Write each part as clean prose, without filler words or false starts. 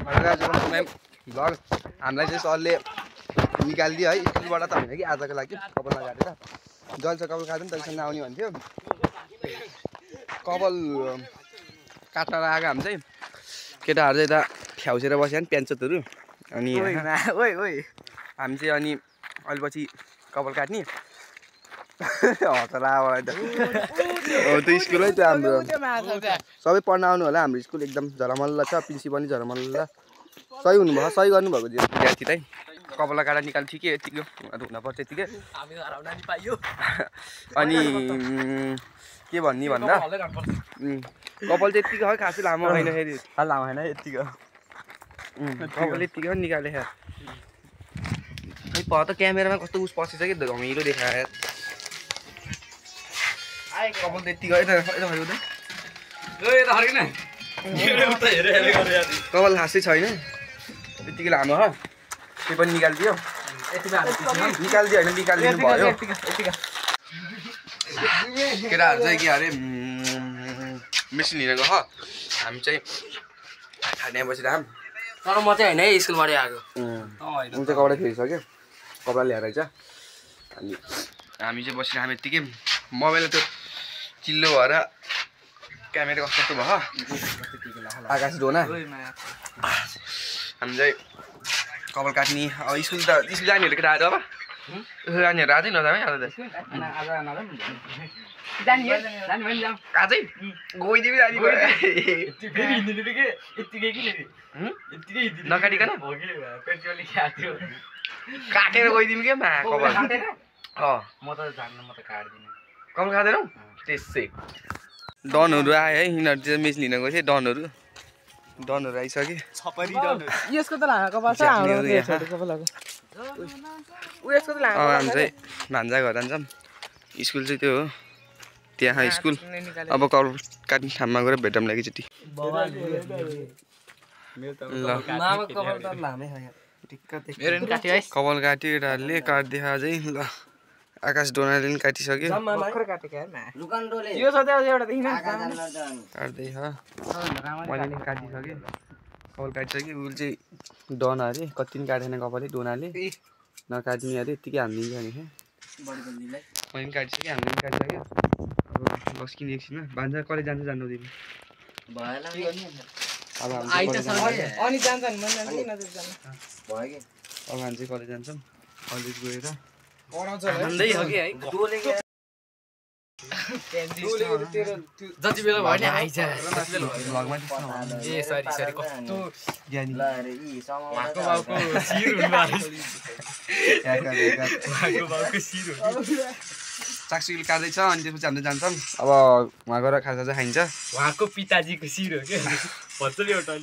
vlog हामीलाई चाहिँ सरले निकालिदियो है स्कुलबाट त होइन कि आजको लागि कपाल नकाटेर जहिले चाहिँ कपाल काट्दैन त्यसरी नआउने भन्थ्यो कपाल काट्न आएको हामी चाहिँ केटाहरू चाहिँ यता ठ्याउसेर बस्यो नि प्यान्चोतहरू अनि हामी चाहिँ अनि अहिले पछि कपाल काट्ने हतला त त्यो स्कुलै त्यो हाम्रो सबै पढ्न आउनु होला हाम्रो स्कुल एकदम झरमल्ल छ प्रिन्सिपल पनि झरमल्ल सही हुनुभयो सही गर्नुभएको विद्यार्थी चाहिँ कपाल काटा निकाल्नु ठिकै यतिकै हुनपर्छ यतिकै अनि के भन्ने भन्दा कपाल चाहिँ यतिकै है खासै लामो होइन फेरि लामो होइन यतिकै कपाल यतिकै निकाले खै त क्यामेरामा कस्तो उस पसेछ कि घमिलो देखायो कपाल त यतिकै कपाल खासै छैन यतिकै लामो हो त्यो पनि निकालिदियो निकालिदियो होइन निकालिदिनु भयो केटाहरू चाहिँ के अरे मेसिन लिन गयो हामी चाहिँ खाने बसिरहेको तर म चाहिँ होइन है स्कुलबाट आएको उ चाहिँ कपडा फेरिसक्यो कपडा ल्याएर चाहिँ अनि हामी चाहिँ बसिरहेको यत्तिकै मोबाइल त्यो चिल्लो भएर क्यामेरा कस्तो भयो आकाश डोना हामी चाहिँ कपाल काट्ने अब स्कुल जानेहरू केटाहरू अब जानेहरू आजै नजाऊ है आजै गइदियो नकाटिकन काटेर गइदिउँ क्या मा कपाल म त जान्न म त काट्दिनँ कपाल काटेरौ त्यसै डनहरू आयो है यिनीहरू चाहिँ मेच लिन गएको थिएँ डनहरू आइसक्यो यसको त लामो कपाल छ हामी चाहिँ भान्जा घर जान्छौँ स्कुल चाहिँ त्यो हो त्यहाँ स्कुल अब कपाल काट्ने ठाउँमा गएर भेटौँला एकैचोटि कपाल काट्यो केटाहरूले काटिदियो अझै ल आकाश डोनाले पनि काटिसक्यो काट्दै मैले पनि काटिसकेँ कपाल काटिसक्यो उसले चाहिँ डन अरे कति पनि काटेन कपालै डोनाले नकाट्ने अरे यत्तिकै हानिदिन्छ भने मैले पनि काटिसकेँ हामीले पनि काटिसक्यो अब बस्किने एकछिनमा भान्जा कलेज जान्छ जानुहुँदैन अब हामी चाहिँ कलेज जान्छौँ कलेज गएर जति बेला भयो नि आइज सागसुली काट्दैछ अनि त्यसपछि हामी जान्छौँ अब उहाँ गएर खाजा खाइन्छ उहाँको पिताजीको शिर हो क्या भन्छ नि एउटा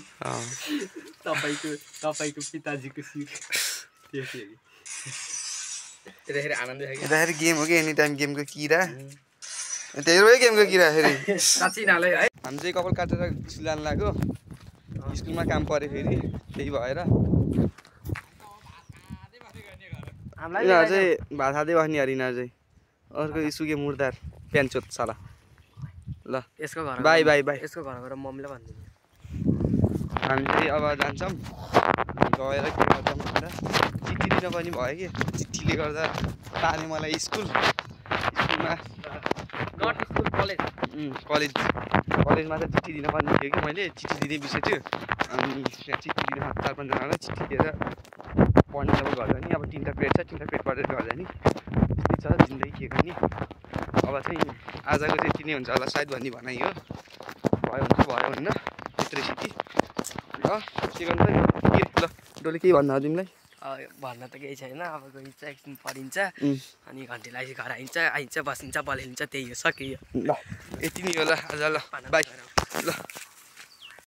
तपाईँको पिताजीको शिर यताखेरि गेम हो कि एनी टाइम गेमको किरा त्यही गेमको किरा फेरि हामी चाहिँ कपाल काटेर स्कुल जानु लाग्यो स्कुलमा काम पऱ्यो फेरि त्यही भएर यिनीहरू चाहिँ भात खाँदै बस्ने अरे यिनीहरू चाहिँ अर्को सुके मुर्दार प्यान्चोत साला ल यसको घर बाई बाई बाई यसको घर गएर मम्मीलाई भनिदिनु हामी चाहिँ अब जान्छौँ गएर के गर्छौँ भन्दा चिठी दिन पनि भयो कि चिठीले गर्दा ताने मलाई स्कुलमा नट स्कुल कलेजमा चाहिँ चिठी दिन पर्ने थियो कि मैले चिठी दिने विषय थियो अनि त्यहाँ चिठी दिन 4-5जनालाई चिठी दिएर पढ्ने अब गर्दा नि अब 3टा पेड छ 3टा पेड पढेर गर्दा नि त्यस्तै छ जिन्दगी के गर्ने अब चाहिँ आजको चाहिँ यति नै हुन्छ होला सायद भन्ने भनाइ हो भयो हुन्छ भयो होइन त्यत्रो सिटी ल के गर्नु के ल डोले केही भन्नु तिमीलाई भन्न त केही छैन अब गइन्छ एकछिन पढिन्छ अनि घन्टीलाई घर आइन्छ बसिन्छ बलिन्छ त्यही हो सक्यो ल यति नै हो ल आज ल बाई ल